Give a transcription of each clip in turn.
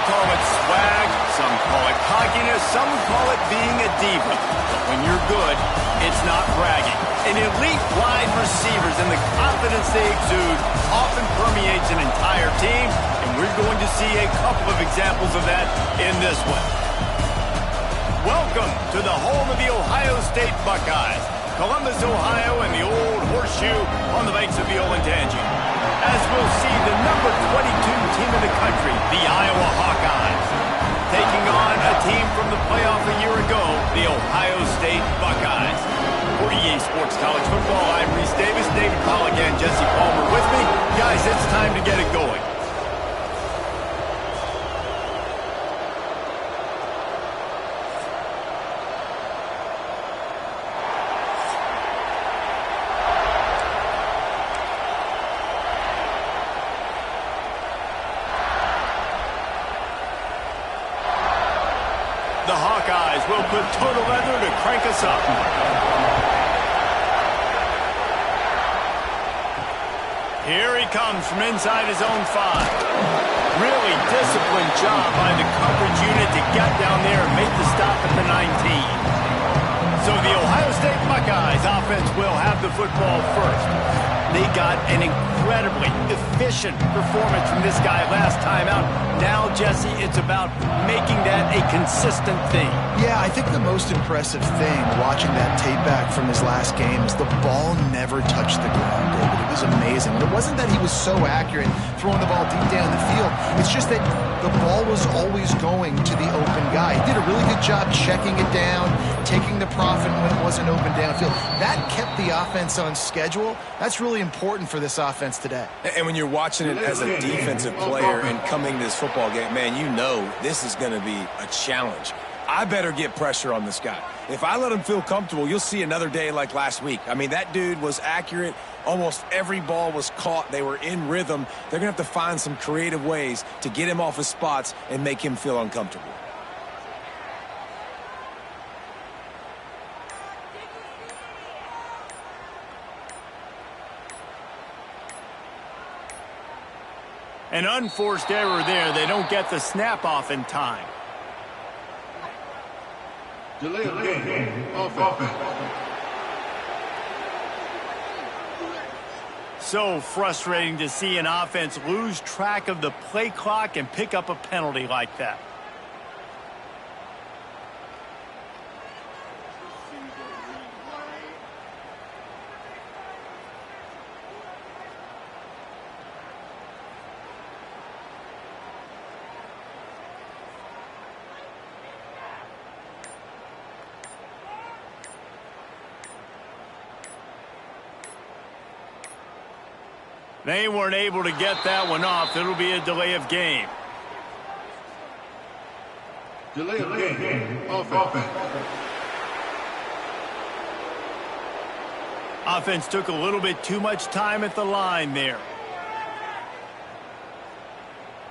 call it swag, some call it cockiness, some call it being a diva. But when you're good, it's not bragging. An elite wide receivers and the confidence they exude often permeates an entire team, and we're going to see a couple of examples of that in this one. Welcome to the home of the Ohio State Buckeyes, Columbus, Ohio, and the old horseshoe on the banks of the Olentangy. As we'll see the number 22 team in the country, the Iowa Hawkeyes, taking on a team from the playoff a year ago, the Ohio State Buckeyes. For EA Sports College Football, I'm Reese Davis, David Pollack, and Jesse Palmer with me. Guys, it's time to get it going. The Hawkeyes will put total leather to crank us up. Here he comes from inside his own 5. Really disciplined job by the coverage unit to get down there and make the stop at the 19. So the Ohio State Buckeyes offense will have the football first. They got an incredibly efficient performance from this guy last time out. Now, Jesse, it's about making that a consistent thing. Yeah, I think the most impressive thing watching that tape back from his last game is the ball never touched the ground, David. It was amazing. And it wasn't that he was so accurate throwing the ball deep down the field. It's just that the ball was always going to the open guy. He did a really good job checking it down, taking the profit when it wasn't open downfield. That kept the offense on schedule. That's really important for this offense today. And when you're watching it as a defensive player and coming to this football game, man, you know this is going to be a challenge. I better get pressure on this guy. If I let him feel comfortable, you'll see another day like last week. I mean, that dude was accurate. Almost every ball was caught. They were in rhythm. They're going to have to find some creative ways to get him off his spots and make him feel uncomfortable. An unforced error there. They don't get the snap off in time. Delay of game. Offense. So frustrating to see an offense lose track of the play clock and pick up a penalty like that. They weren't able to get that one off. It'll be a delay of game. Delay of game. Offense. Offense took a little bit too much time at the line there.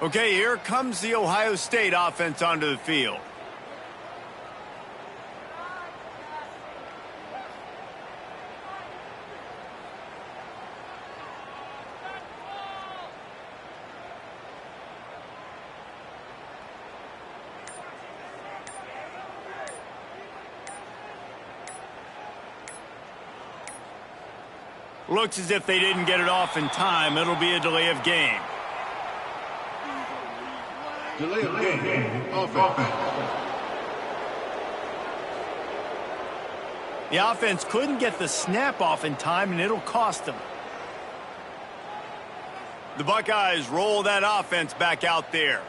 Okay, here comes the Ohio State offense onto the field. Looks as if they didn't get it off in time. It'll be a delay of game. Delay of game. Offense. The offense couldn't get the snap off in time, and it'll cost them. The Buckeyes roll that offense back out there.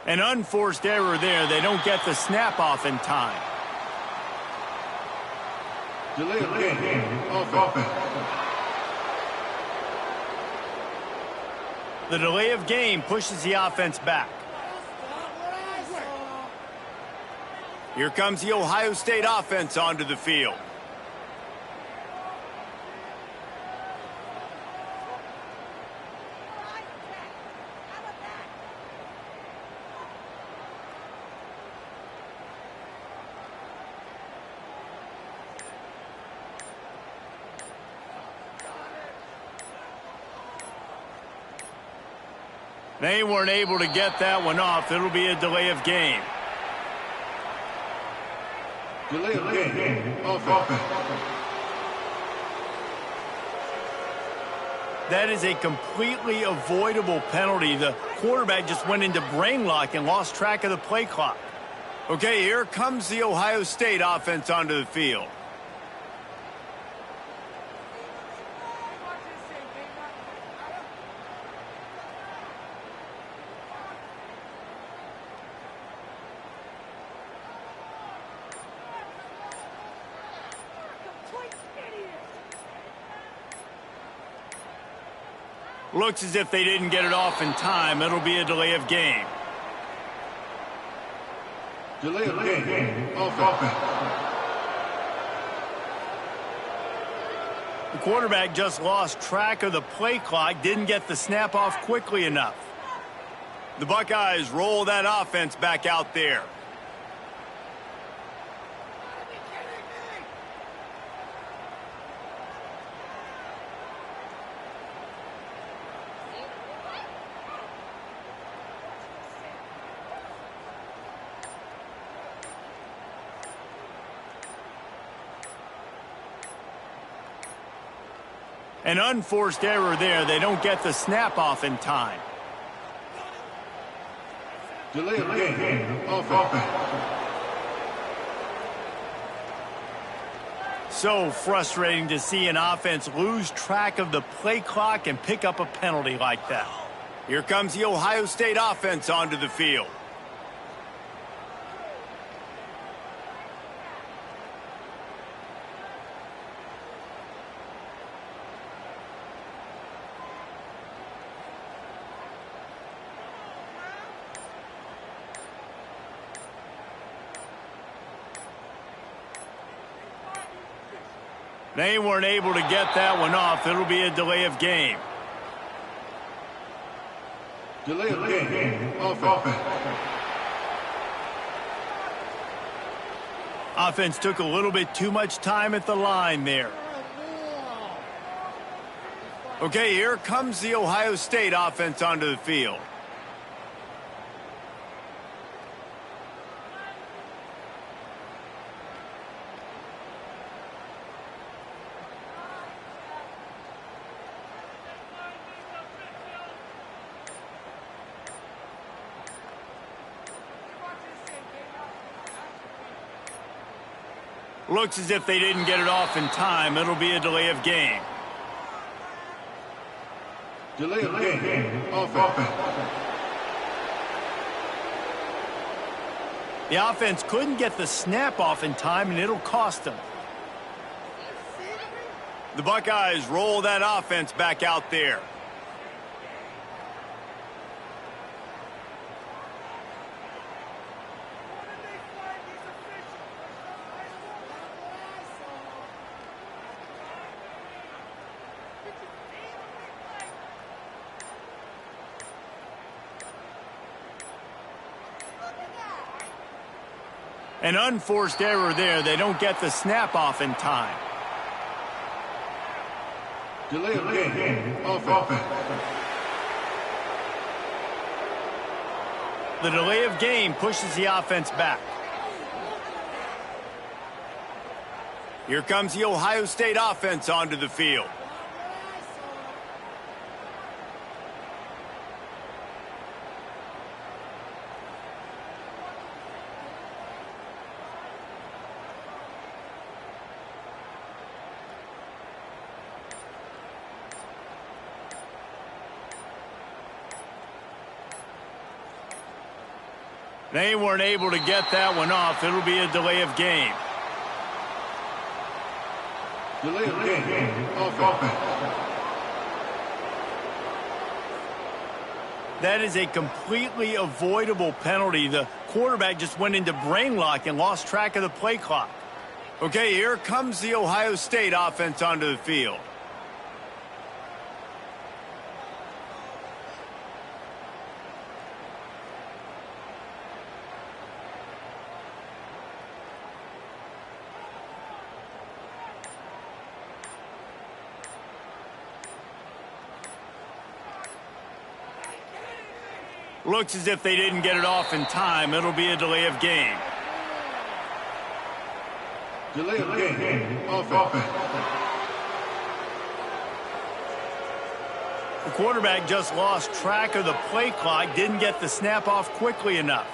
An unforced error there. They don't get the snap off in time. Delay of game. Offense. The delay of game pushes the offense back. Here comes the Ohio State offense onto the field. They weren't able to get that one off. It'll be a delay of game. Delay of game. Offense. That is a completely avoidable penalty. The quarterback just went into brain lock and lost track of the play clock. Okay, here comes the Ohio State offense onto the field. Looks as if they didn't get it off in time. It'll be a delay of game. Delay of game. Offense. The quarterback just lost track of the play clock, didn't get the snap off quickly enough. The Buckeyes roll that offense back out there. An unforced error there. They don't get the snap off in time. Delay of game. Offense. So frustrating to see an offense lose track of the play clock and pick up a penalty like that. Here comes the Ohio State offense onto the field. They weren't able to get that one off. It'll be a delay of game. Delay of game. Offense. Offense took a little bit too much time at the line there. Okay, here comes the Ohio State offense onto the field. Looks as if they didn't get it off in time. It'll be a delay of game. Delay of game. Offense. The offense couldn't get the snap off in time, and it'll cost them. The Buckeyes roll that offense back out there. An unforced error there. They don't get the snap off in time. Delay of game. Offense. The delay of game pushes the offense back. Here comes the Ohio State offense onto the field. They weren't able to get that one off. It'll be a delay of game. Delay of game. Offense. That is a completely avoidable penalty. The quarterback just went into brain lock and lost track of the play clock. Okay, here comes the Ohio State offense onto the field. Looks as if they didn't get it off in time. It'll be a delay of game. Delay of game. Offense. The quarterback just lost track of the play clock, didn't get the snap off quickly enough.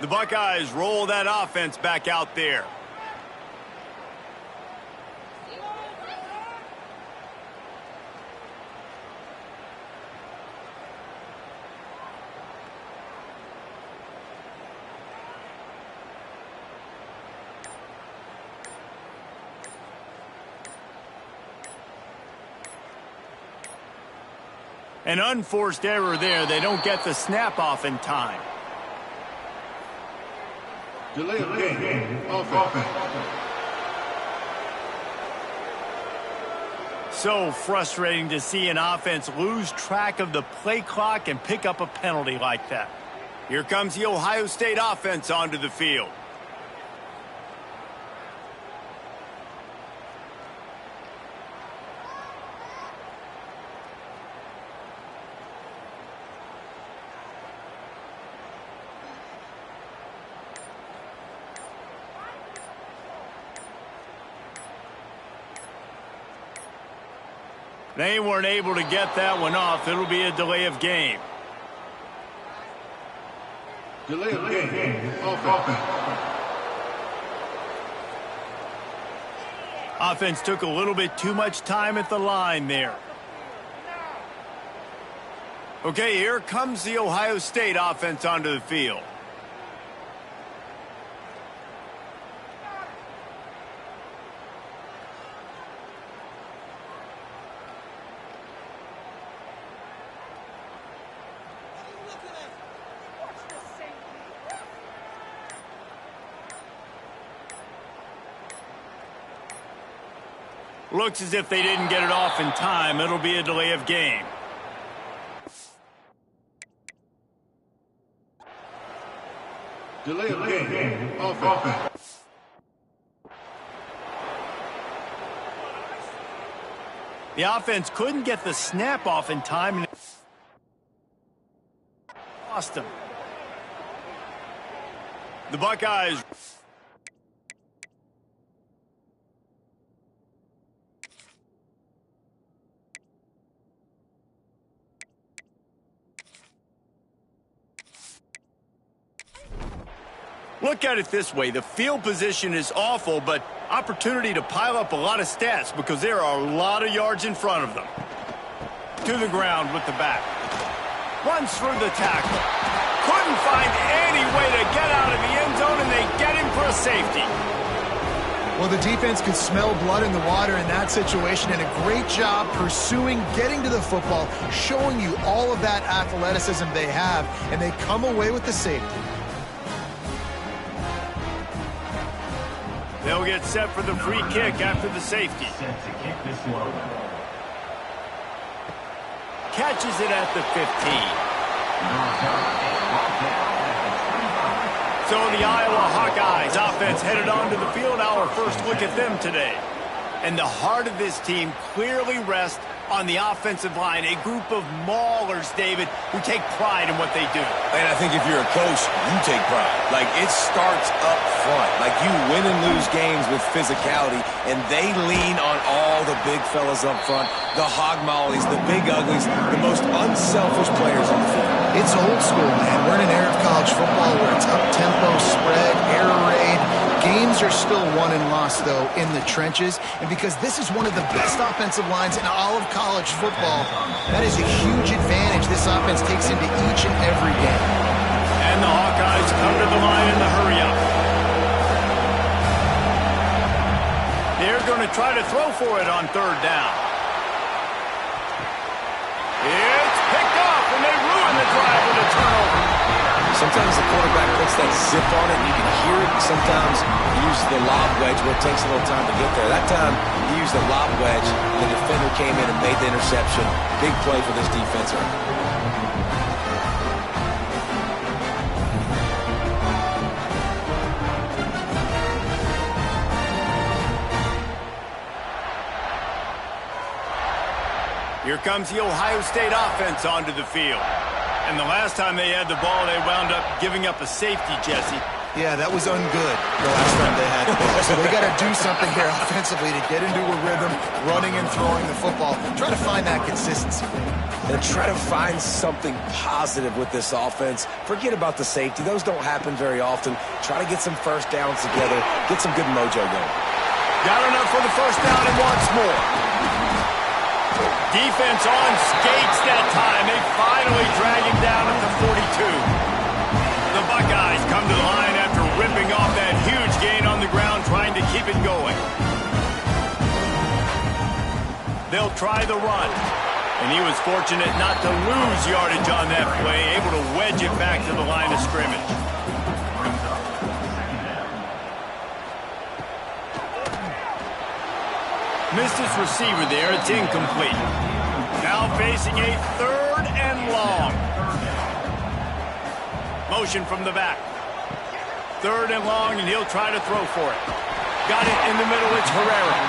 The Buckeyes roll that offense back out there. An unforced error there. They don't get the snap off in time. Delay of game. Offense. So frustrating to see an offense lose track of the play clock and pick up a penalty like that. Here comes the Ohio State offense onto the field. They weren't able to get that one off. It'll be a delay of game. Delay of game. Offense. Offense took a little bit too much time at the line there. Okay, here comes the Ohio State offense onto the field. Looks as if they didn't get it off in time. It'll be a delay of game. Delay of game. Offense. The offense couldn't get the snap off in time and lost them. The Buckeyes. Look at it this way. The field position is awful, but opportunity to pile up a lot of stats because there are a lot of yards in front of them. To the ground with the back. Runs through the tackle. Couldn't find any way to get out of the end zone, and they get him for a safety. Well, the defense could smell blood in the water in that situation, and a great job pursuing, getting to the football, showing you all of that athleticism they have, and they come away with the safety. They'll get set for the free kick after the safety. Catches it at the 15. So the Iowa Hawkeyes offense headed onto the field. Our first look at them today. And the heart of this team clearly rests on the offensive line. A group of maulers, David, who take pride in what they do. And I think if you're a coach, you take pride. Like, it starts up front. Like, you win and lose games with physicality, and they lean on all the big fellas up front, the hog mollies, the big uglies, the most unselfish players on the field. It's old school, man. We're in an era of college football where it's up-tempo, spread, air raid. Games are still won and lost, though, in the trenches. And because this is one of the best offensive lines in all of college football, that is a huge advantage this offense takes into each and every game. And the Hawkeyes come to the line in the hurry-up. They're going to try to throw for it on third down. It's picked off, and they ruin the drive with a turnover. Sometimes the quarterback puts that zip on it, and you can hear it. Sometimes he uses the lob wedge where it takes a little time to get there. That time, he used the lob wedge, and the defender came in and made the interception. Big play for this defensive. Here comes the Ohio State offense onto the field. And the last time they had the ball, they wound up giving up a safety, Jesse. Yeah, that was ungood the last time they had the ball. So they got to do something here offensively to get into a rhythm, running and throwing the football. Try to find that consistency. And try to find something positive with this offense. Forget about the safety. Those don't happen very often. Try to get some first downs together. Get some good mojo going. Got enough for the first down and wants more. Defense on skates that time. They finally drag him down at the 42. The Buckeyes come to the line after ripping off that huge gain on the ground, trying to keep it going. They'll try the run. And he was fortunate not to lose yardage on that play, able to wedge it back to the line of scrimmage. Missed his receiver there. It's incomplete. Now facing a 3rd and long. Motion from the back. 3rd and long, and he'll try to throw for it. Got it in the middle. It's Herrera.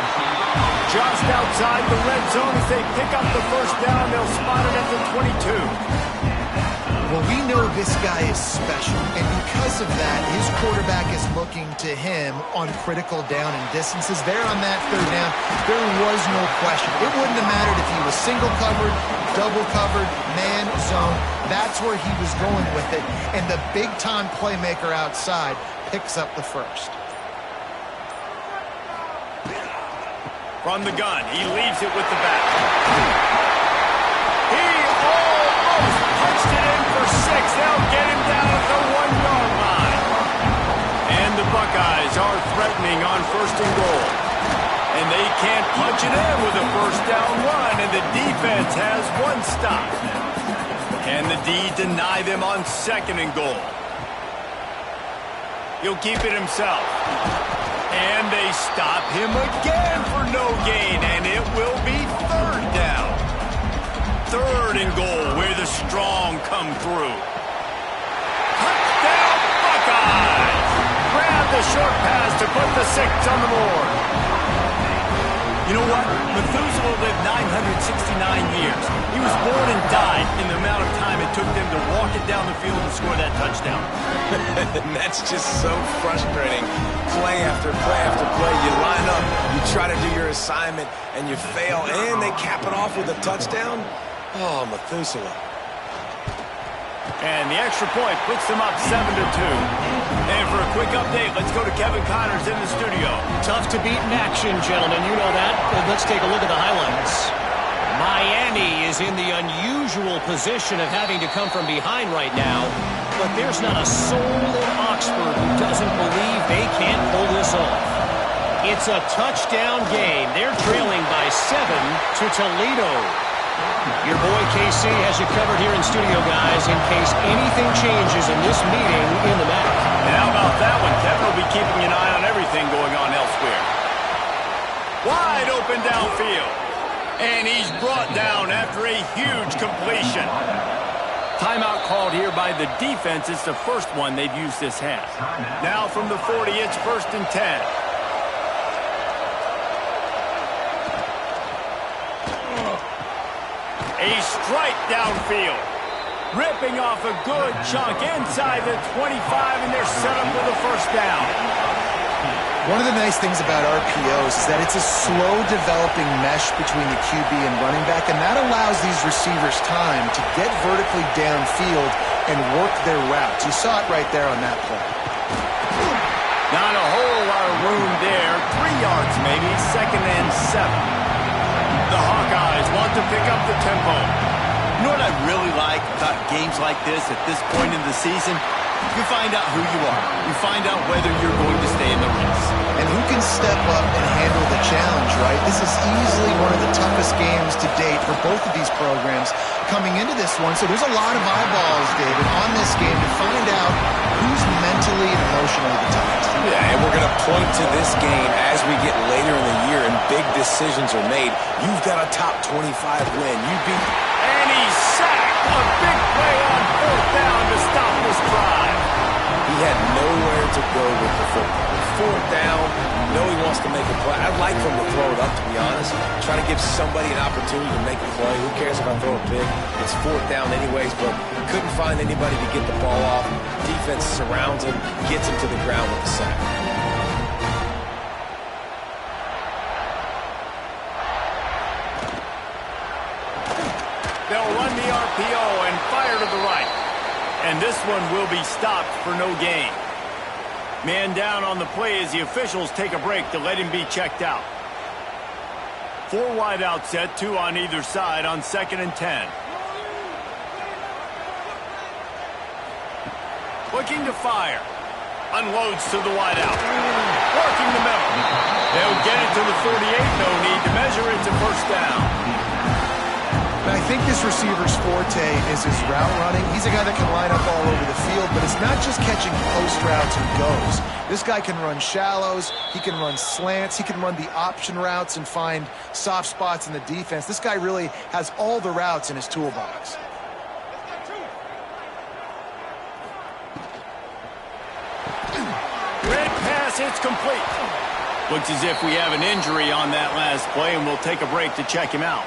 Just outside the red zone as they pick up the first down. They'll spot it at the 22. Well, we know this guy is special, and because of that, his quarterback is looking to him on critical down and distances. There on that 3rd down, there was no question. It wouldn't have mattered if he was single covered, double covered, man, zone. That's where he was going with it, and the big-time playmaker outside picks up the first. From the gun, he leaves it with the back. He almost punched it in for 6. They'll get him down at the 1-yard line. And the Buckeyes are threatening on 1st and goal. And they can't punch it in with a first down run, and the defense has 1 stop. Can the D deny them on 2nd and goal? He'll keep it himself. And they stop him again for no gain, and it will be 3rd down. 3rd and goal, where the strong come through. Touchdown, Buckeyes! Grab the short pass to put the 6 on the board. You know what? Methuselah lived 969 years. He was born and died in the amount of time it took them to walk it down the field and score that touchdown. And that's just so frustrating. Play after play after play. You line up, you try to do your assignment, and you fail, and they cap it off with a touchdown? Oh, Methuselah. And the extra point puts them up 7-2. And for a quick update, let's go to Kevin Connors in the studio. Tough to beat in action, gentlemen. You know that. Let's take a look at the highlights. Miami is in the unusual position of having to come from behind right now. But there's not a soul in Oxford who doesn't believe they can't pull this off. It's a touchdown game. They're trailing by 7 to Toledo. Your boy KC has you covered here in studio, guys, in case anything changes in this meeting in the MAC. And how about that one? Kevin will be keeping an eye on everything going on elsewhere. Wide open downfield. And he's brought down after a huge completion. Timeout called here by the defense. It's the first one they've used this half. Now from the 40, it's 1st and 10. A strike downfield. Ripping off a good chunk inside the 25, and they're set up with a first down. One of the nice things about RPOs is that it's a slow-developing mesh between the QB and running back, and that allows these receivers time to get vertically downfield and work their routes. You saw it right there on that play. Not a whole lot of room there. 3 yards maybe, 2nd and 7. The Hawkeyes want to pick up the tempo. You know what I really like about games like this at this point in the season? You find out who you are. You find out whether you're going to stay in the race. And who can step up and handle the challenge, right? This is easily one of the toughest games to date for both of these programs coming into this one. So there's a lot of eyeballs, David, on this game to find out who's mentally and emotionally the toughest. Yeah, and we're going to point to this game as we get later in the year and big decisions are made. You've got a top 25 win. You beat... And he's sacked. A big play on 4th down to stop this drive. He had nowhere to go with the football. Fourth down, you know he wants to make a play. I'd like for him to throw it up, to be honest. Try to give somebody an opportunity to make a play. Who cares if I throw a pick? It's fourth down anyways, but couldn't find anybody to get the ball off. Defense surrounds him, gets him to the ground with the sack. They'll run the RPO and fire to the right. And this one will be stopped for no gain. Man down on the play as the officials take a break to let him be checked out. 4 wide out set, 2 on either side on 2nd and 10. Looking to fire. Unloads to the wide out. Working the middle. They'll get it to the 48. No need to measure it to first down. And I think this receiver's forte is his route running. He's a guy that can line up all over the field, but it's not just catching post routes and goes. This guy can run shallows, he can run slants, he can run the option routes and find soft spots in the defense. This guy really has all the routes in his toolbox. Red pass, it's complete. Looks as if we have an injury on that last play, and we'll take a break to check him out.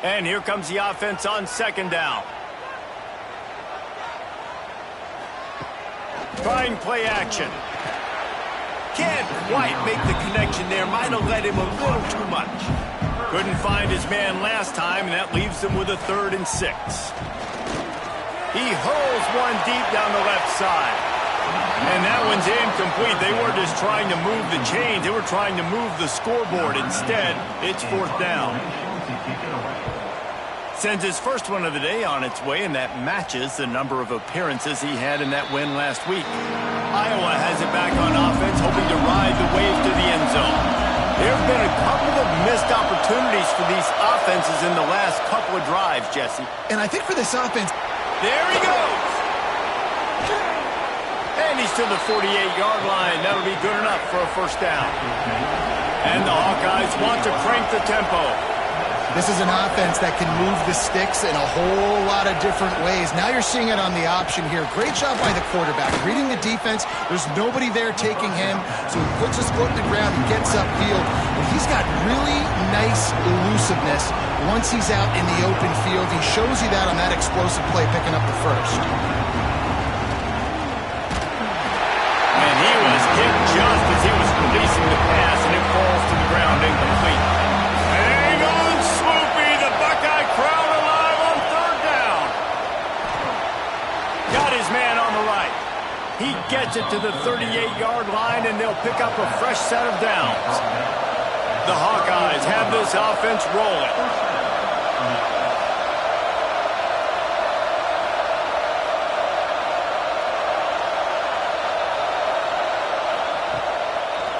And here comes the offense on 2nd down. Trying play action. Can't quite make the connection there. Might have let him a little too much. Couldn't find his man last time, and that leaves him with a 3rd and 6. He hurls one deep down the left side. And that one's incomplete. They were just trying to move the chains. They were trying to move the scoreboard. Instead, it's 4th down. Sends his first one of the day on its way, and that matches the number of appearances he had in that win last week. Iowa has it back on offense, hoping to ride the wave to the end zone. There have been a couple of missed opportunities for these offenses in the last couple of drives, Jesse. And I think for this offense... There he goes! And he's to the 48-yard line. That'll be good enough for a first down. And the Hawkeyes want to crank the tempo. This is an offense that can move the sticks in a whole lot of different ways. Now you're seeing it on the option here. Great job by the quarterback. Reading the defense, there's nobody there taking him, so he puts his foot in the ground, he gets upfield. And he's got really nice elusiveness once he's out in the open field. He shows you that on that explosive play, picking up the first. And he was hit just as he was releasing the pass, and it falls to the ground incomplete. Hang on, Swoopy, the Buckeye crowd alive on 3rd down. Got his man on the right. He gets it to the 38-yard line, and they'll pick up a fresh set of downs. The Hawkeyes have this offense rolling.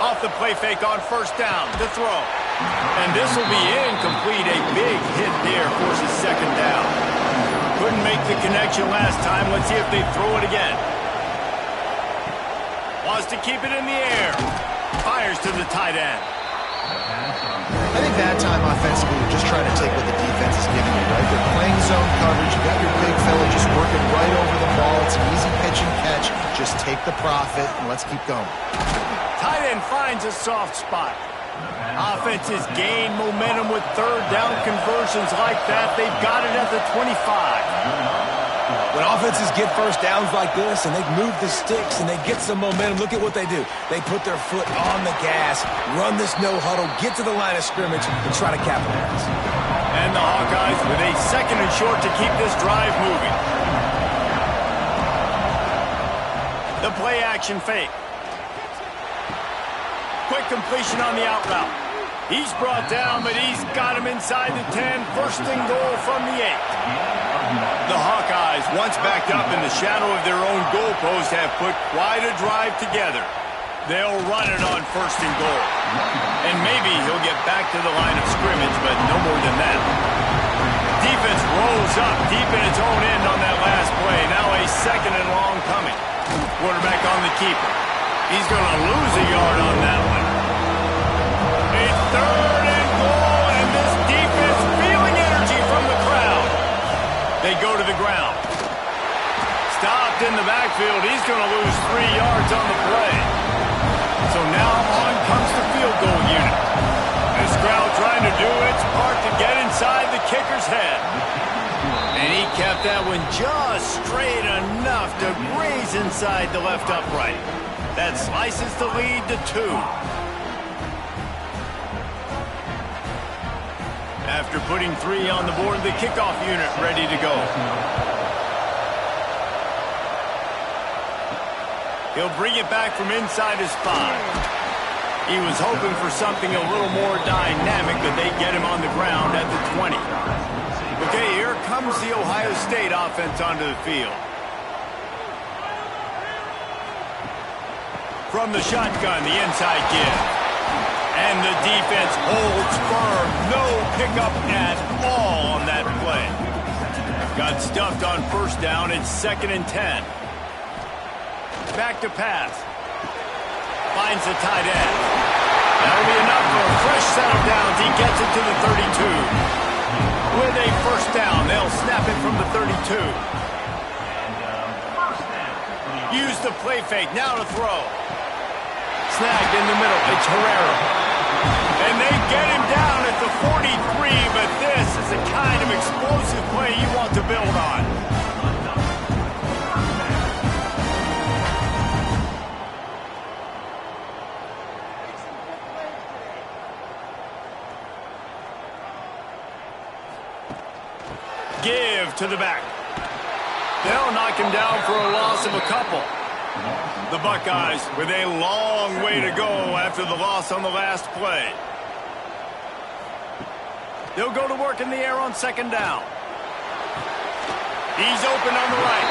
Off the play fake on 1st down to throw. And this will be incomplete. A big hit there forces 2nd down. Couldn't make the connection last time. Let's see if they throw it again. Wants to keep it in the air. Fires to the tight end. I think that time offensively, you're just trying to take what the defense is giving you, right? They're playing zone coverage. You got your big fella just working right over the ball. It's an easy pitch and catch. Just take the profit and let's keep going. Tight end finds a soft spot. Offenses gain momentum with 3rd down conversions like that. They've got it at the 25. When offenses get first downs like this and they move the sticks and they get some momentum, look at what they do. They put their foot on the gas, run this no huddle, get to the line of scrimmage, and try to capitalize. And the Hawkeyes with a 2nd and short to keep this drive moving. The play action fake. Quick completion on the out route. He's brought down, but he's got him inside the 10. 1st and goal from the 8. The Hawkeyes, once backed up in the shadow of their own goalpost, have put quite a drive together. They'll run it on 1st and goal. And maybe he'll get back to the line of scrimmage, but no more than that. Defense rolls up deep in its own end on that last play. Now a 2nd and long coming. Quarterback on the keeper. He's going to lose a yard on that one. A 3rd and goal, and this defense feeling energy from the crowd. go to the ground. Stopped in the backfield. He's going to lose 3 yards on the play. So now on comes the field goal unit. This crowd trying to do its part to get inside the kicker's head. And he kept that one just straight enough to graze inside the left upright. That slices the lead to 2. After putting 3 on the board, the kickoff unit ready to go. He'll bring it back from inside his 5. He was hoping for something a little more dynamic, but they get him on the ground at the 20. Okay, here comes the Ohio State offense onto the field. From the shotgun, the inside give. And the defense holds firm. No pickup at all on that play. Got stuffed on first down. It's 2nd and 10. Back to pass. Finds the tight end. That'll be enough for a fresh set of downs. He gets it to the 32. With a first down, they'll snap it from the 32. Use the play fake. Now to throw. Snagged in the middle. It's Herrera. And they get him down at the 43, but this is the kind of explosive play you want to build on. Give to the back. They'll knock him down for a loss of a couple. The Buckeyes with a long way to go after the loss on the last play. They'll go to work in the air on 2nd down. He's open on the right.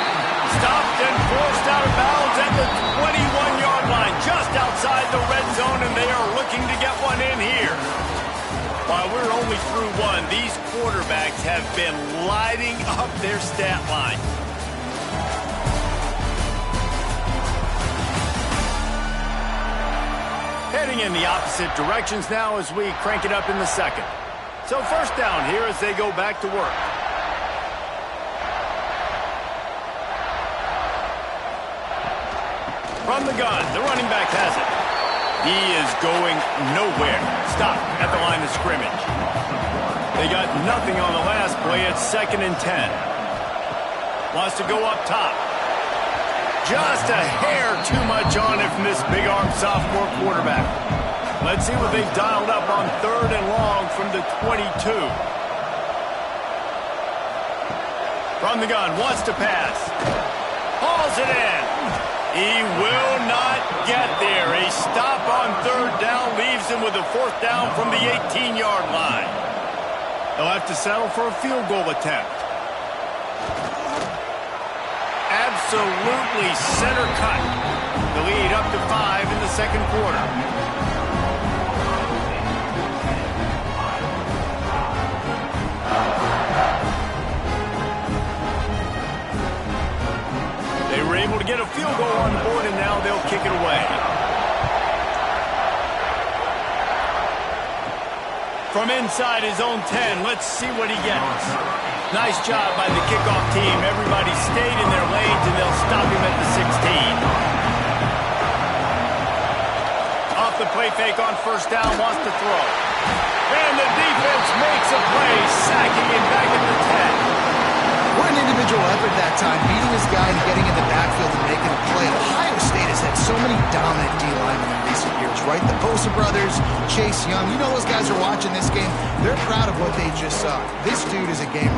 Stopped and forced out of bounds at the 21-yard line, just outside the red zone, and they are looking to get one in here. While we're only through 1, these quarterbacks have been lighting up their stat line. Heading in the opposite directions now as we crank it up in the 2nd. So first down here as they go back to work. From the gun, the running back has it. He is going nowhere. Stop at the line of scrimmage. They got nothing on the last play. It's 2nd and 10. Wants to go up top. Just a hair too much on it from this big-arm sophomore quarterback. Let's see what they've dialed up on 3rd and long from the 22. From the gun, wants to pass. Hauls it in. He will not get there. A stop on 3rd down leaves him with a 4th down from the 18-yard line. They'll have to settle for a field goal attempt. Absolutely center cut. The lead up to 5 in the 2nd quarter. They were able to get a field goal on the board, and now they'll kick it away. From inside his own 10, let's see what he gets. Nice job by the kickoff team. Everybody stayed in their lanes, and they'll stop him at the 16. Off the play fake on first down, wants to throw. And the defense makes a play, sacking him back at the 10. What an individual effort that time, beating his guy and getting in the backfield and making a play. Ohio State has had so many dominant D-linemen in recent years, right? The Bosa brothers, Chase Young, you know those guys are watching this game. They're proud of what they just saw. This dude is a gamer.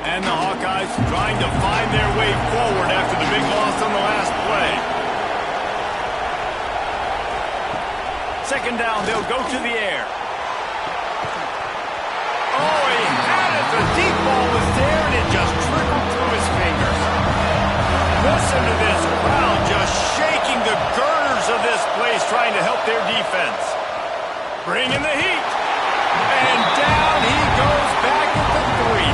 And the Hawkeyes trying to find their way forward after the big loss on the last play. 2nd down, they'll go to the air. Oh, he had it. The deep ball was there, and it just trickled through his fingers. Listen to this crowd just shaking the girders of this place, trying to help their defense. Bringing the heat. And down he goes back at the 3.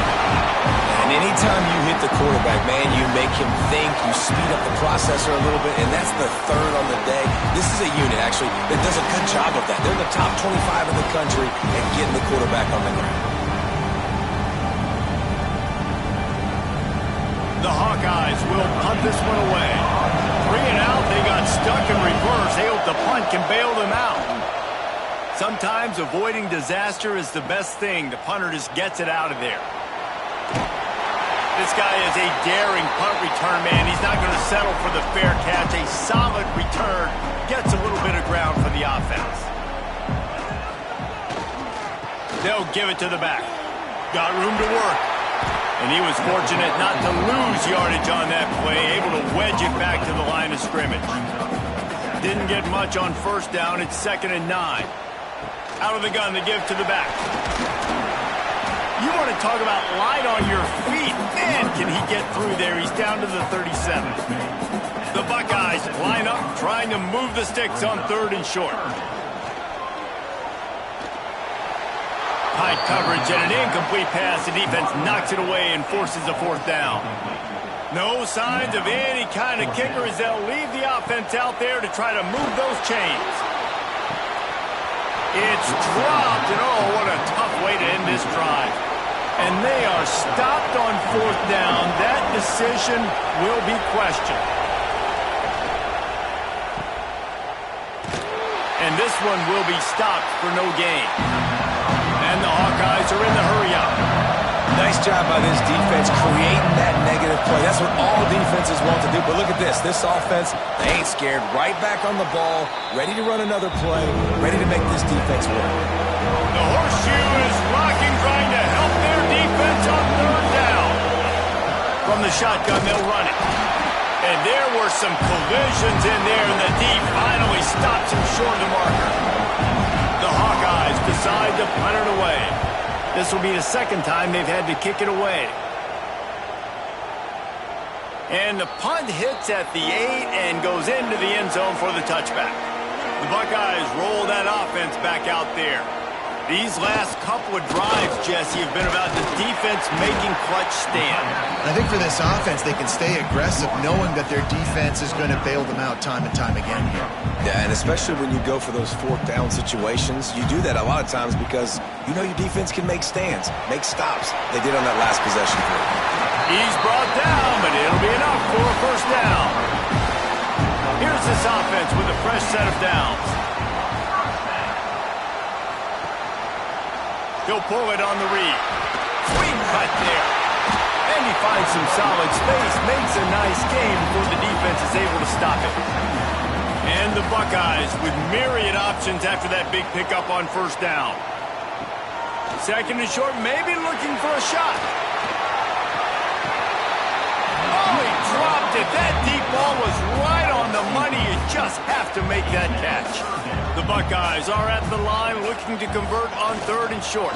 And anytime you hit the quarterback, man, you make him think, you speed up the processor a little bit, and that's the third on the day. This is a unit, actually, that does a good job of that. They're in the top 25 in the country at getting the quarterback on the ground. The Hawkeyes will punt this one away. 3 and out, they got stuck in reverse. They hope the punt can bail them out. Sometimes avoiding disaster is the best thing. The punter just gets it out of there. This guy is a daring punt return man. He's not going to settle for the fair catch. A solid return gets a little bit of ground for the offense. They'll give it to the back. Got room to work. And he was fortunate not to lose yardage on that play, able to wedge it back to the line of scrimmage. Didn't get much on first down. It's 2nd and 9. Out of the gun, they give to the back. You want to talk about light on your feet. Man, can he get through there. He's down to the 37. The Buckeyes line up, trying to move the sticks on 3rd and short. High coverage and an incomplete pass. The defense knocks it away and forces a 4th down. No signs of any kind of kicker as they'll leave the offense out there to try to move those chains. It's dropped, and oh, what a tough way to end this drive. And they are stopped on 4th down. That decision will be questioned. And this one will be stopped for no gain. And the Hawkeyes are in the hurry-up. Nice job by this defense creating that negative play. That's what all defenses want to do. But look at this. This offense, they ain't scared. Right back on the ball, ready to run another play, ready to make this defense work. The horseshoe is rocking, trying to help their defense on 3rd down. From the shotgun, they'll run it. And there were some collisions in there, and the D finally stops him short of the marker. The Hawkeyes decide to punt it away. This will be the 2nd time they've had to kick it away. And the punt hits at the 8 and goes into the end zone for the touchback. The Buckeyes roll that offense back out there. These last couple of drives, Jesse, have been about the defense making clutch stand. I think for this offense, they can stay aggressive knowing that their defense is going to bail them out time and time again here. Yeah, and especially when you go for those 4th down situations, you do that a lot of times because you know your defense can make stands, make stops. They did on that last possession for you. He's brought down, but it'll be enough for a 1st down. Here's this offense with a fresh set of downs. He'll pull it on the read. Sweet cut there. And he finds some solid space, makes a nice game before the defense is able to stop it. And the Buckeyes with myriad options after that big pickup on 1st down. 2nd and short, maybe looking for a shot. Oh, he dropped it. That deep ball was right on the money. You just have to make that catch. The Buckeyes are at the line looking to convert on 3rd and short.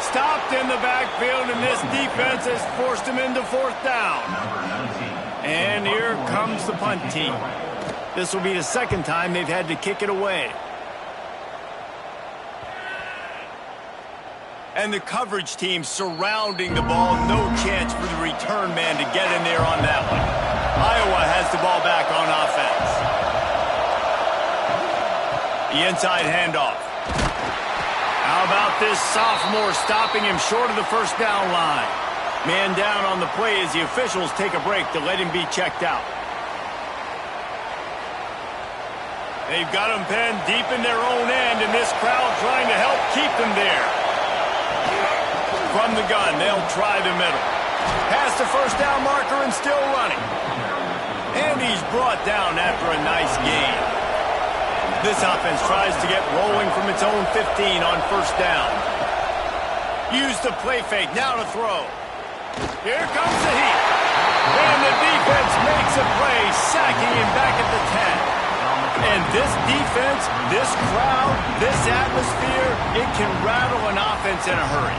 Stopped in the backfield, and this defense has forced him into 4th down. And here comes the punt team. This will be the 2nd time they've had to kick it away. And the coverage team surrounding the ball. No chance for the return man to get in there on that one. Iowa has the ball back on offense. The inside handoff. How about this sophomore stopping him short of the 1st down line? Man down on the play as the officials take a break to let him be checked out. They've got him penned deep in their own end, and this crowd trying to help keep them there. From the gun, they'll try the middle. Past the 1st down marker and still running. And he's brought down after a nice gain. This offense tries to get rolling from its own 15 on 1st down. Use the play fake, now to throw. Here comes the heat. And the defense makes a play, sacking him back at the 10. And this defense, this crowd, this atmosphere, it can rattle an offense in a hurry.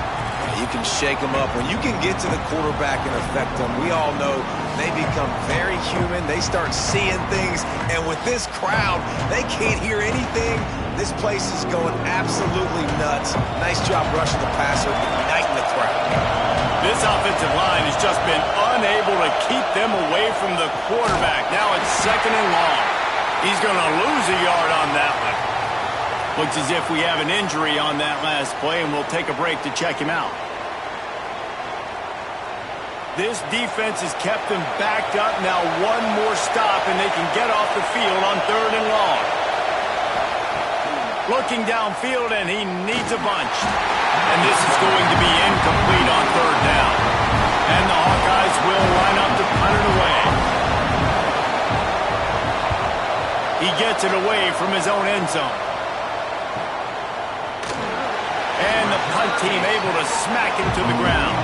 You can shake them up. When you can get to the quarterback and affect them, we all know they become very human. They start seeing things. And with this crowd, they can't hear anything. This place is going absolutely nuts. Nice job rushing the passer, igniting the crowd. This offensive line has just been unable to keep them away from the quarterback. Now it's 2nd and long. He's going to lose a yard on that one. Looks as if we have an injury on that last play, and we'll take a break to check him out. This defense has kept them backed up. Now one more stop, and they can get off the field on 3rd and long. Looking downfield, and he needs a bunch. And this is going to be incomplete on 3rd down. And the Hawkeyes will line up to punt it away. He gets it away from his own end zone. And the punt team able to smack him to the ground.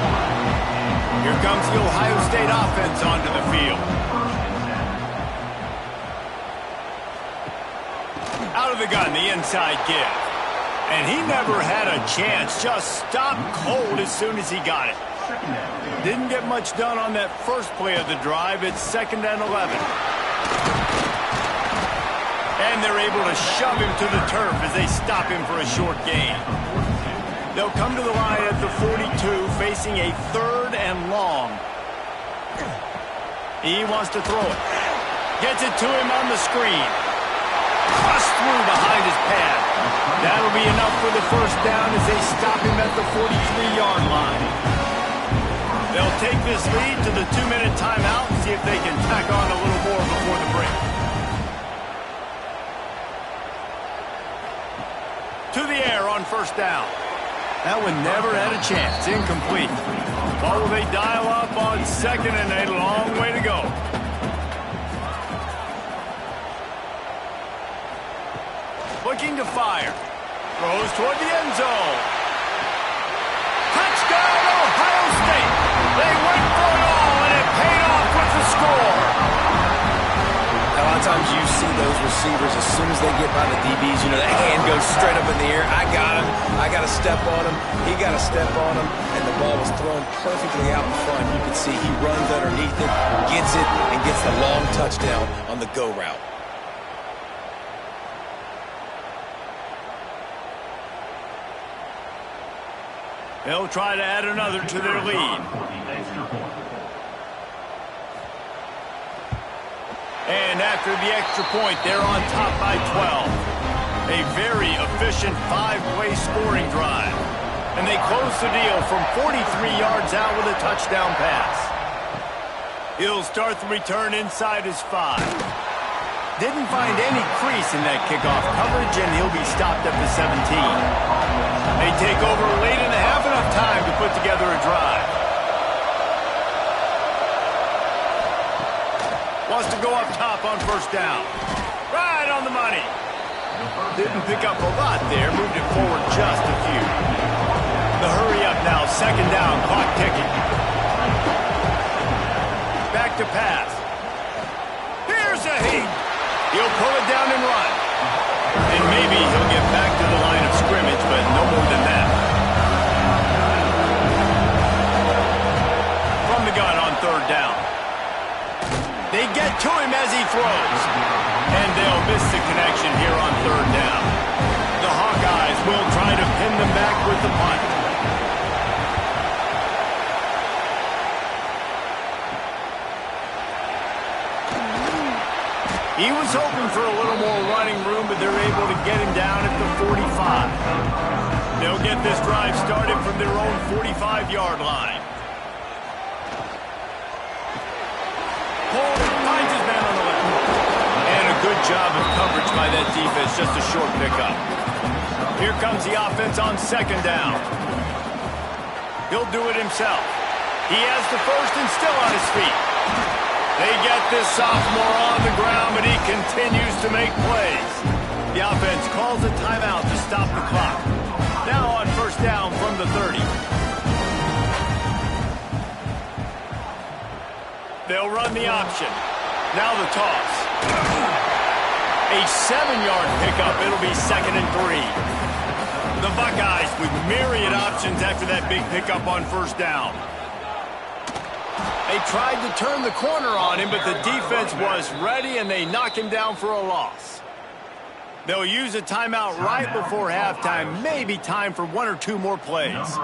Here comes the Ohio State offense onto the field. Out of the gun, the inside give. And he never had a chance. Just stopped cold as soon as he got it. Didn't get much done on that first play of the drive. It's 2nd and 11. And they're able to shove him to the turf as they stop him for a short gain. They'll come to the line at the 42, facing a 3rd and long. He wants to throw it. Gets it to him on the screen. Crushed through behind his pad. That'll be enough for the 1st down as they stop him at the 43-yard line. They'll take this lead to the 2-minute timeout and see if they can tack on a little more before the break. To the air on 1st down. That one never had a chance. Incomplete. What will they dial up on 2nd and a long way to go? Looking to fire. Throws toward the end zone. Touchdown, Ohio State. They went for it all, and it paid off with the score. A lot of times you see those receivers, as soon as they get by the DBs, you know, that hand goes straight up in the air. I got him. I got to step on him. He got to step on him. And the ball was thrown perfectly out in front. You can see he runs underneath it, gets it, and gets the long touchdown on the go route. They'll try to add another to their lead. And after the extra point, they're on top by 12. A very efficient 5-play scoring drive. And they close the deal from 43 yards out with a touchdown pass. He'll start the return inside his 5. Didn't find any crease in that kickoff coverage, and he'll be stopped at the 17. They take over late in the half, enough time to put together a drive. Wants to go up top on 1st down. Right on the money. Didn't pick up a lot there. Moved it forward just a few. The hurry up now. 2nd down. Clock ticking. Back to pass. Here's a heat. He'll pull it down and run. And maybe he'll get back to the line of scrimmage, but no more than that. From the gun on 3rd down. They get to him as he throws. And they'll miss the connection here on 3rd down. The Hawkeyes will try to pin them back with the punt. He was hoping for a little more running room, but they're able to get him down at the 45. They'll get this drive started from their own 45-yard line. Finds his man on the left. And a good job of coverage by that defense. Just a short pickup. Here comes the offense on 2nd down. He'll do it himself. He has the 1st and still on his feet. They get this sophomore on the ground, but he continues to make plays. The offense calls a timeout to stop the clock. Now on 1st down from the 30. They'll run the option. Now the toss. A 7-yard pickup. It'll be 2nd and 3. The Buckeyes with myriad options after that big pickup on 1st down. They tried to turn the corner on him, but the defense was ready, and they knock him down for a loss. They'll use a timeout right before halftime, maybe time for 1 or 2 more plays.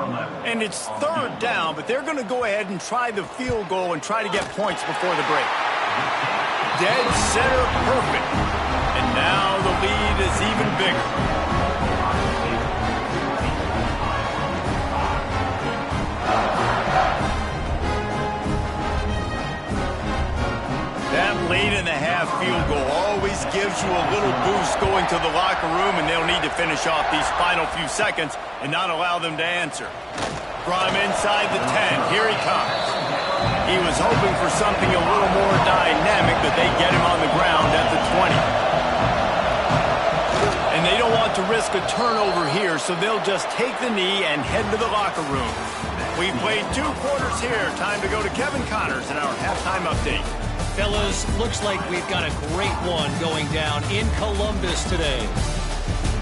And it's third down, but they're going to go ahead and try the field goal and try to get points before the break. Dead center perfect. And now the lead is even bigger. That late-in-the-half field goal always gives you a little boost going to the locker room, and they'll need to finish off these final few seconds and not allow them to answer. From inside the 10, here he comes. He was hoping for something a little more dynamic, but they get him on the ground at the 20. And they don't want to risk a turnover here, so they'll just take the knee and head to the locker room. We've played 2 quarters here. Time to go to Kevin Connors in our halftime update. Fellas, looks like we've got a great one going down in Columbus today.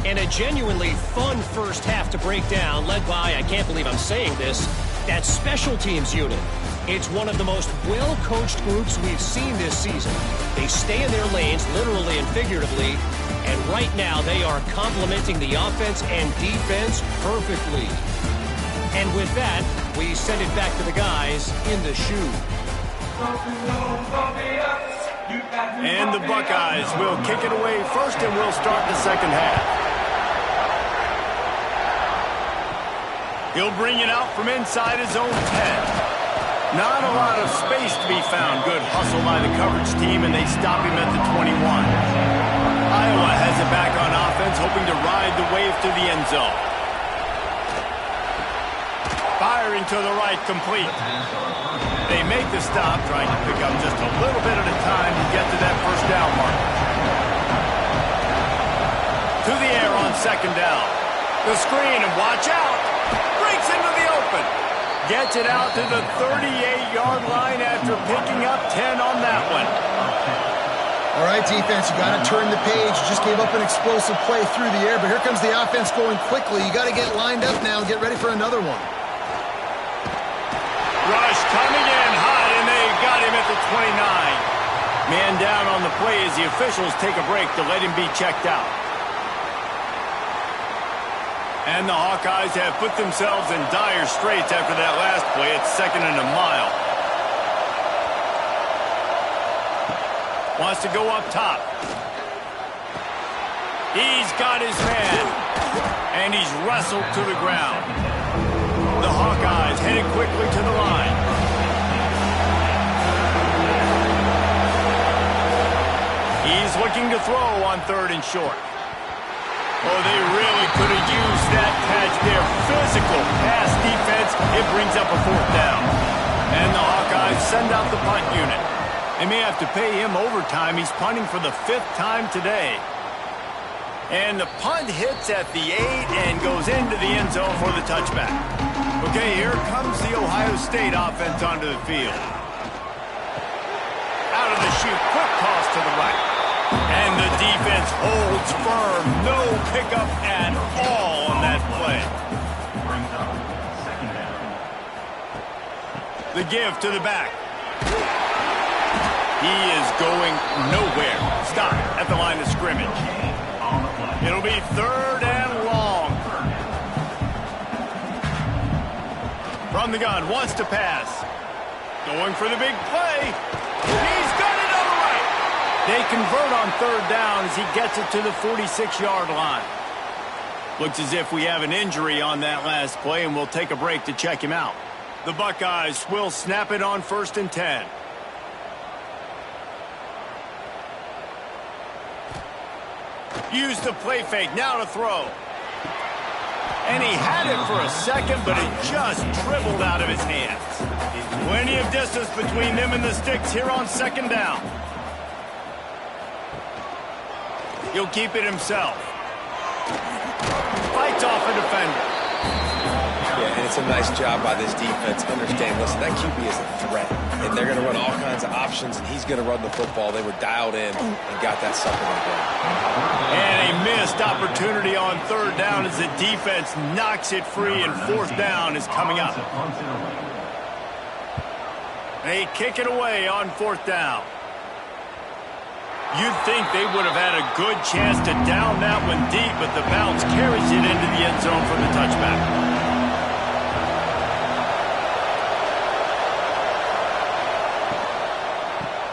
And a genuinely fun first half to break down, led by, I can't believe I'm saying this, that special teams unit. It's one of the most well-coached groups we've seen this season. They stay in their lanes, literally and figuratively, and right now they are complementing the offense and defense perfectly. And with that, we send it back to the guys in the shoe. And the Buckeyes will kick it away first, and we'll start the second half. He'll bring it out from inside his own 10. Not a lot of space to be found. Good hustle by the coverage team, and they stop him at the 21. Iowa has it back on offense, hoping to ride the wave to the end zone. Firing to the right, complete. They make the stop, trying to pick up just a little bit at a time to get to that first down mark. To the air on second down. The screen, and watch out. Breaks into the open. Gets it out to the 38-yard line after picking up 10 on that one. All right, defense, you got to turn the page. You just gave up an explosive play through the air, but here comes the offense going quickly. You got to get lined up now and get ready for another one. Rush coming in hot, and they got him at the 29. Man down on the play as the officials take a break to let him be checked out. And the Hawkeyes have put themselves in dire straits after that last play. It's 2nd and a mile. Wants to go up top. He's got his man, and he's wrestled to the ground. The Hawkeyes headed quickly to the line. He's looking to throw on 3rd and short. Oh, they really could have used that catch there. Physical pass defense. It brings up a 4th down. And the Hawkeyes send out the punt unit. They may have to pay him overtime. He's punting for the 5th time today. And the punt hits at the 8 and goes into the end zone for the touchback. Okay, here comes the Ohio State offense onto the field. Out of the chute, quick toss to the right. And the defense holds firm. No pickup at all on that play. The give to the back. He is going nowhere. Stop at the line of scrimmage. It'll be 3rd and long. From the gun, wants to pass. Going for the big play. He's got it on the right. They convert on 3rd down as he gets it to the 46-yard line. Looks as if we have an injury on that last play, and we'll take a break to check him out. The Buckeyes will snap it on 1st and 10. Use the play fake, now to throw. And he had it for a second, but it just dribbled out of his hands. Plenty of distance between them and the sticks here on 2nd down. He'll keep it himself. Fights off a defender. Yeah, and it's a nice job by this defense. Understand, listen, that QB is a threat. And they're going to run all kinds of options, and he's going to run the football. They were dialed in and got that sucker on the ground. And a missed opportunity on 3rd down as the defense knocks it free, and 4th down is coming up. They kick it away on 4th down. You'd think they would have had a good chance to down that one deep, but the bounce carries it into the end zone for the touchback.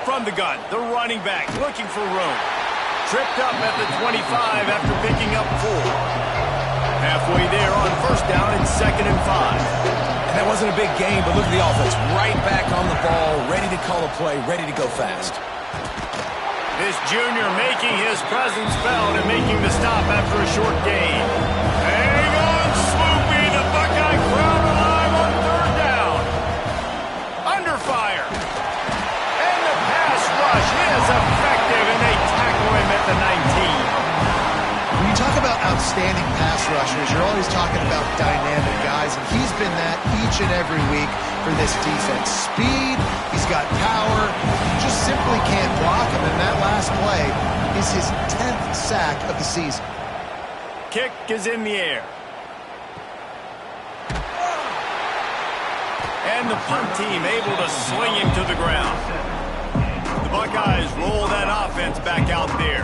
From the gun, the running back looking for room. Tripped up at the 25 after picking up 4. Halfway there on first down, it's 2nd and 5. And that wasn't a big gain, but look at the offense. Right back on the ball, ready to call a play, ready to go fast. This junior making his presence felt and making the stop after a short gain. Hang on, Swoopy. The Buckeye crowd alive on 3rd down. Under fire. And the pass rush is effective, and they tackle him at the 19. When you talk about outstanding pass rushers, you're always talking about dynamic guys, and he's been that each and every week for this defense. Speed, he's got power, you just simply can't block him, and that last play is his 10th sack of the season. Kick is in the air. And the punt team able to sling him to the ground. The Buckeyes roll that offense back out there.